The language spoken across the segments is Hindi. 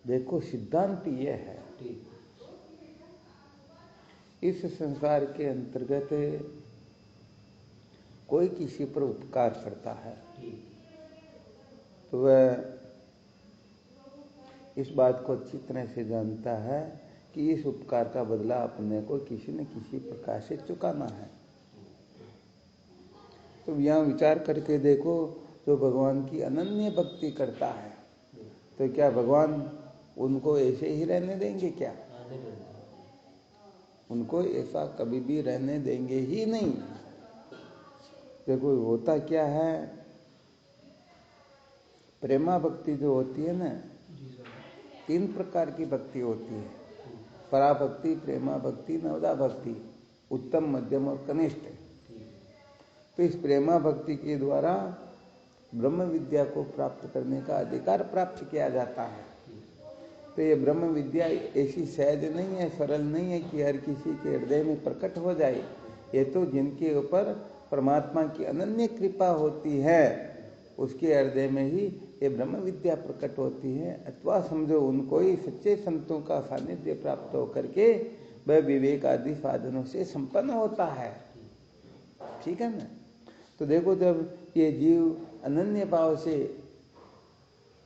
देखो सिद्धांत ये है, इस संसार के अंतर्गत कोई किसी पर उपकार करता है तो वह इस बात को अच्छी तरह से जानता है कि इस उपकार का बदला अपने को किसी न किसी प्रकार से चुकाना है। तो यहाँ विचार करके देखो, जो भगवान की अनन्य भक्ति करता है तो क्या भगवान उनको ऐसे ही रहने देंगे क्या? उनको ऐसा कभी भी रहने देंगे ही नहीं। देखो होता क्या है, प्रेमा भक्ति जो होती है ना, 3 प्रकार की भक्ति होती है, पराभक्ति, प्रेमा भक्ति, नवदा भक्ति, उत्तम, मध्यम और कनिष्ठ। तो इस प्रेमा भक्ति के द्वारा ब्रह्म विद्या को प्राप्त करने का अधिकार प्राप्त किया जाता है। तो ये ब्रह्म विद्या ऐसी सहज नहीं है, सरल नहीं है कि हर किसी के हृदय में प्रकट हो जाए। ये तो जिनके ऊपर परमात्मा की अनन्य कृपा होती है उसके हृदय में ही ये ब्रह्म विद्या प्रकट होती है, अथवा समझो उनको ही सच्चे संतों का सानिध्य प्राप्त होकर के वह विवेक आदि साधनों से संपन्न होता है। ठीक है ना? तो देखो, जब ये जीव अनन्य भाव से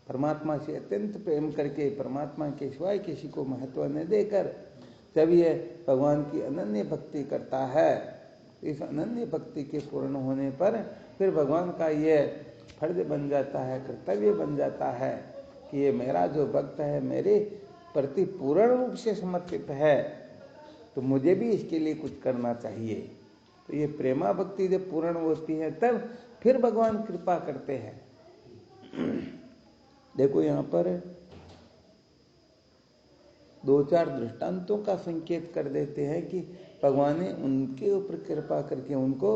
परमात्मा से अत्यंत प्रेम करके परमात्मा के सिवाय किसी को महत्व न देकर जब ये भगवान की अनन्य भक्ति करता है, इस अनन्य भक्ति के पूर्ण होने पर फिर भगवान का ये फर्ज बन जाता है, कर्तव्य बन जाता है कि ये मेरा जो भक्त है मेरे प्रति पूर्ण रूप से समर्पित है, तो मुझे भी इसके लिए कुछ करना चाहिए। तो ये प्रेमा भक्ति जब पूर्ण होती है तब फिर भगवान कृपा करते हैं। देखो यहाँ पर 2-4 दृष्टांतों का संकेत कर देते हैं कि भगवान ने उनके ऊपर कृपा करके उनको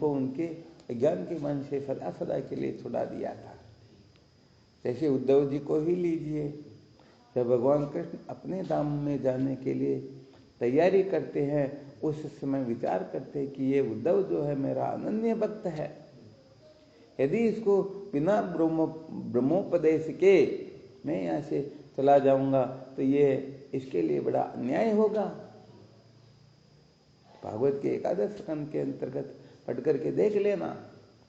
उनके ज्ञान के मन से सदा सदा के लिए छुड़ा दिया था। जैसे उद्धव जी को ही लीजिए, जब भगवान कृष्ण अपने धाम में जाने के लिए तैयारी करते हैं उस समय विचार करते हैं कि ये उद्धव जो है मेरा अनन्य भक्त है, यदि इसको बिना ब्रह्मोपदेश के मैं यहाँ से चला जाऊंगा तो ये इसके लिए बड़ा अन्याय होगा। भागवत के 11 स्कंद के अंतर्गत पढ़ करके देख लेना,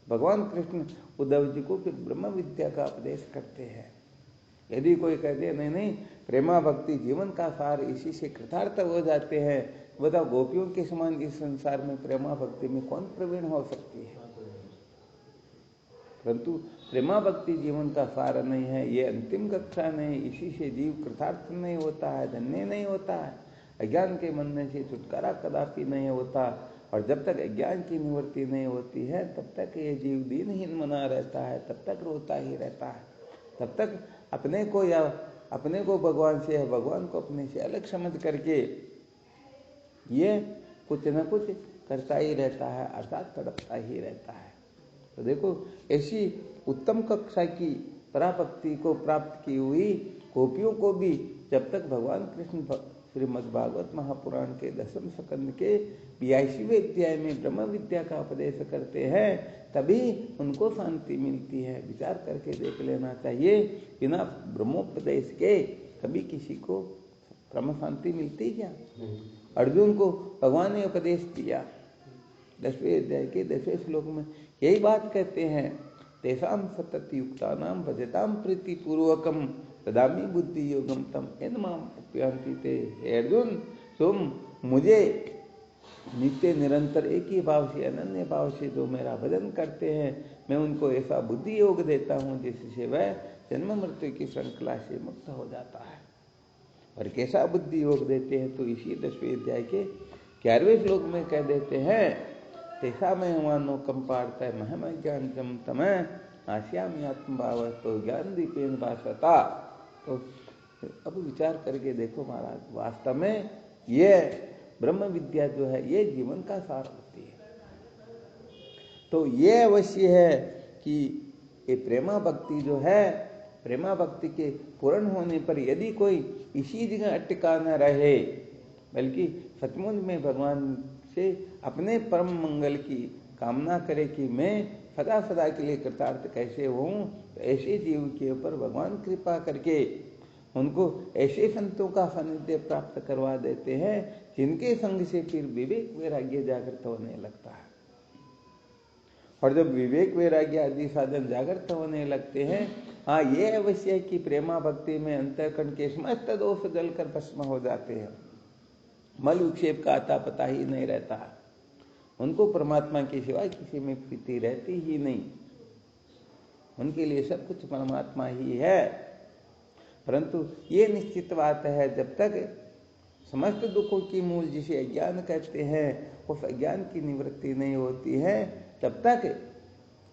भगवान कृष्ण उद्धव जी को फिर ब्रह्म विद्या का उपदेश करते हैं। यदि कोई कहते नहीं नहीं प्रेमा भक्ति जीवन का सार, इसी से कृतार्थ हो जाते हैं, बताओ गोपियों के समान इस संसार में प्रेमा भक्ति में कौन प्रवीण हो सकती है? परंतु प्रेमा भक्ति जीवन का सार नहीं है, ये अंतिम कक्षा नहीं, इसी से जीव कृतार्थ नहीं होता है, धन्य नहीं होता है। अज्ञान के मन से छुटकारा कदापि नहीं होता, और जब तक अज्ञान की निवृत्ति नहीं होती है तब तक ये जीव दीनहीन बना रहता है, तब तक रोता ही रहता है, तब तक अपने को भगवान से या भगवान को अपने से अलग समझ करके ये कुछ न कुछ करता ही रहता है, अर्थात तड़पता ही रहता है। तो देखो ऐसी उत्तम कक्षा की पराभक्ति को प्राप्त की हुई गोपियों को भी जब तक भगवान कृष्ण श्रीमद् भागवत महापुराण के 10वें स्कंद के 82वें अध्याय में ब्रह्म विद्या का उपदेश करते हैं तभी उनको शांति मिलती है। विचार करके देख लेना चाहिए, बिना ब्रह्मोपदेश के कभी किसी को ब्रह्म शांति मिलती क्या? अर्जुन को भगवान ने उपदेश दिया, 10वें अध्याय के 10वें श्लोक में यही बात कहते हैं, तेषाम सतत युक्तानाम भजताम प्रीति पूर्वकम ददामि बुद्धि योगम तम एनमाम उपयांति ते। हे अर्जुन, तुम मुझे नित्य निरंतर एक ही भाव से अनन्य भाव से जो मेरा भजन करते हैं, मैं उनको ऐसा बुद्धि योग देता हूँ जिससे वह जन्म मृत्यु की श्रृंखला से मुक्त हो जाता है। और कैसा बुद्धि योग देते हैं तो इसी 10वें अध्याय के 11वें श्लोक में कह देते हैं, तेषा में मानो कंपारता महम ज्ञान जम तमय आश्यामी आत्मभाव तो ज्ञान दीपेन भाषता। तो अब विचार करके देखो महाराज, वास्तव में ये ब्रह्म विद्या जो है ये जीवन का सार होती है। तो ये अवश्य है कि ये प्रेमा भक्ति जो है, प्रेमा भक्ति के पूर्ण होने पर यदि कोई इसी जगह अटका न रहे बल्कि सचमुच में भगवान से अपने परम मंगल की कामना करे कि मैं सदा सदा के लिए कृतार्थ कैसे हों, तो ऐसे जीव के ऊपर भगवान कृपा करके उनको ऐसे संतों का सानिध्य प्राप्त करवा देते हैं जिनके संग से फिर विवेक वैराग्य जागृत होने लगता है। और जब विवेक वैराग्य आदि साधन जागृत होने लगते हैं, हाँ ये अवश्य है कि प्रेमा भक्ति में अंतःकरण के समस्त दोष जलकर भस्म हो जाते हैं, मल विक्षेप का आता पता ही नहीं रहता, उनको परमात्मा के सिवाय किसी में प्रीति रहती ही नहीं, उनके लिए सब कुछ परमात्मा ही है। परंतु ये निश्चित बात है, जब तक समस्त दुखों की मूल जिसे अज्ञान कहते हैं उस अज्ञान की निवृत्ति नहीं होती है, तब तक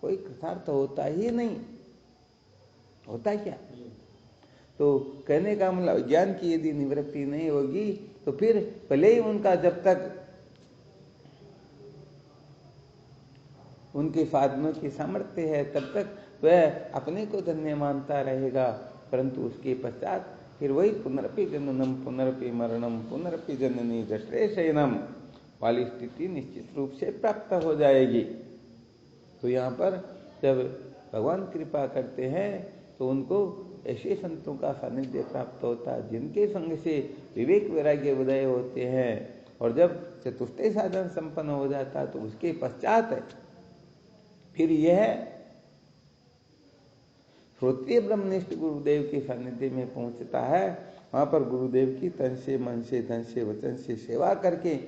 कोई कृतार्थ होता ही नहीं। होता क्या? तो कहने का मतलब अज्ञान की यदि निवृत्ति नहीं होगी तो फिर भले ही उनका जब तक उनके साधनों की सामर्थ्य है तब तक वह अपने को धन्य मानता रहेगा, परंतु उसके पश्चात फिर वही पुनरपि जननम पुनरपि मरणम पुनरपि जननी जठरे शयनम वाली स्थिति निश्चित रूप से प्राप्त हो जाएगी। तो यहाँ पर जब भगवान कृपा करते हैं तो उनको ऐसे संतों का सानिध्य प्राप्त होता है जिनके संग से विवेक वैराग्य उदय होते हैं, और जब चतुष्टय साधन संपन्न हो जाता तो उसके पश्चात फिर यह श्रोत्रिय ब्रह्मनिष्ठ गुरुदेव के सानिध्य में पहुंचता है। वहां पर गुरुदेव की तन से मन से धन से वचन से सेवा करके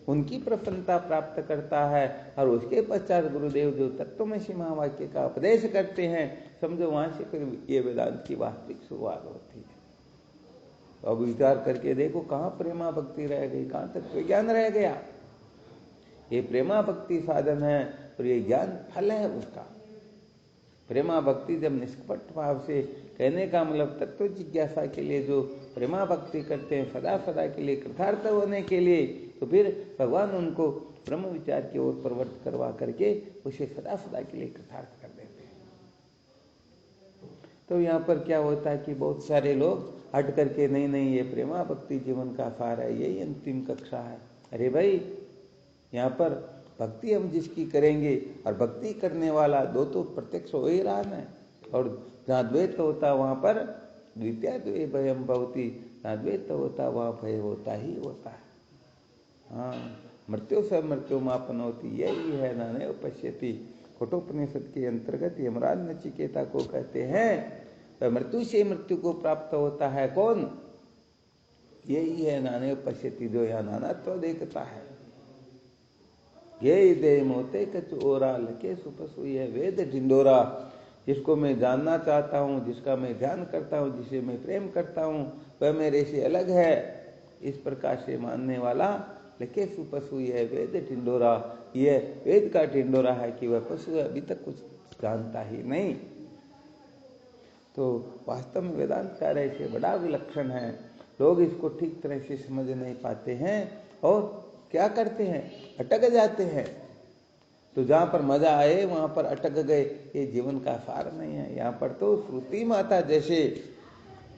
उनकी प्रसन्नता प्राप्त करता है, और उसके पश्चात गुरुदेव जो तत्वमसि महावाक्य का उपदेश करते हैं, समझो वहां से फिर ये वेदांत की वास्तविक शुरुआत होती है। तो अब विचार करके देखो कहाँ प्रेमा भक्ति रह गई, कहाँ तत्व ज्ञान रह गया। ये प्रेमा भक्ति साधन है और ये ज्ञान फल है उसका। प्रेमा भक्ति जब निष्कपट भाव से, कहने का मतलब तत्व जिज्ञासा के लिए जो प्रेमा भक्ति करते हैं सदा सदा के लिए कृतार्थ होने के लिए, तो फिर भगवान उनको ब्रह्म विचार की ओर प्रवृत्त करवा करके उसे सदा सदा के लिए कृतार्थ कर देते हैं। तो यहाँ पर क्या होता है कि बहुत सारे लोग हट करके नहीं नहीं ये प्रेमा भक्ति जीवन का सार है, यही अंतिम कक्षा है। अरे भाई, यहाँ पर भक्ति हम जिसकी करेंगे, और भक्ति करने वाला दो तो प्रत्यक्ष हो ही रहा है, और जहाँ द्वैत होता वहां पर द्वितीय द्वे भयम भवति, जहाँ द्वैत होता वहां भय होता ही होता है। हाँ, मृत्यु से मृत्यु मापन होती, यही है नाने पश्यति। कठोपनिषद के अंतर्गत यमराज नचिकेता को कहते हैं मृत्यु से मृत्यु को प्राप्त होता है कौन? यही है नाने पश्यति, जो यहाँ नानात्व देखता है। ये दे मोते कचोरा लके सुपसु, ये वेद ढिंडोरा, जिसको मैं जानना चाहता हूँ, जिसका मैं ध्यान करता हूँ, जिसे मैं प्रेम करता हूँ, वह मेरे से अलग है, इस प्रकार से मानने वाला लके सुपसु, यह वेद ढिंडोरा, यह वेद का ढिंडोरा है कि वह पशु अभी तक कुछ जानता ही नहीं। तो वास्तव में वेदांत कार्य से बड़ा विलक्षण है। लोग इसको ठीक तरह से समझ नहीं पाते हैं और क्या करते हैं, अटक जाते हैं। तो जहां पर मजा आए वहां पर अटक गए, ये जीवन का सार नहीं है। यहाँ पर तो श्रुति माता जैसे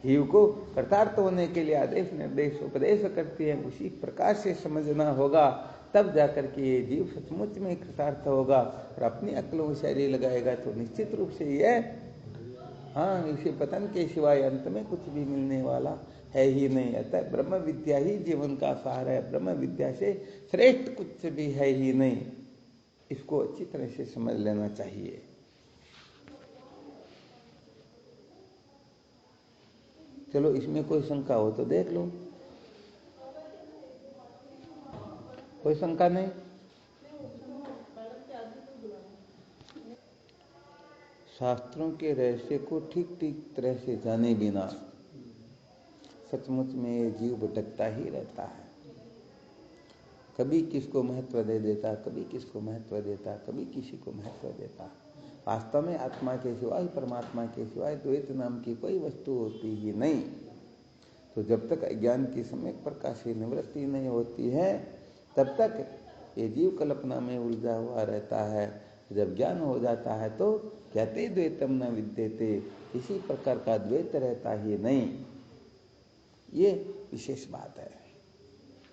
जीव को कृतार्थ होने के लिए आदेश निर्देश उपदेश करती है, उसी प्रकार से समझना होगा, तब जाकर के ये जीव सचमुच में कृतार्थ होगा। और अपनी अक्लों शैली लगाएगा तो निश्चित रूप से यह, हाँ, इसे पतन के सिवाय अंत में कुछ भी मिलने वाला है ही नहीं। अतः ब्रह्म विद्या ही जीवन का सार है, ब्रह्म विद्या से श्रेष्ठ कुछ भी है ही नहीं। इसको अच्छी तरह से समझ लेना चाहिए। चलो, इसमें कोई शंका हो तो देख लो। कोई शंका नहीं? शास्त्रों के रहस्य को ठीक ठीक तरह से जाने बिना सचमुच में ये जीव भटकता ही रहता है। कभी किसको महत्व दे देता, कभी किसको महत्व देता, कभी किसी को महत्व देता। वास्तव में आत्मा के सिवाय, परमात्मा के सिवाय द्वैत नाम की कोई वस्तु होती ही नहीं। तो जब तक अज्ञान की सम्यक प्रकार से निवृत्ति नहीं होती है तब तक ये जीव कल्पना में उलझा हुआ रहता है। जब ज्ञान हो जाता है तो ज्ञाते द्वैतम न विद्यते, किसी प्रकार का द्वैत रहता ही नहीं। ये विशेष बात है।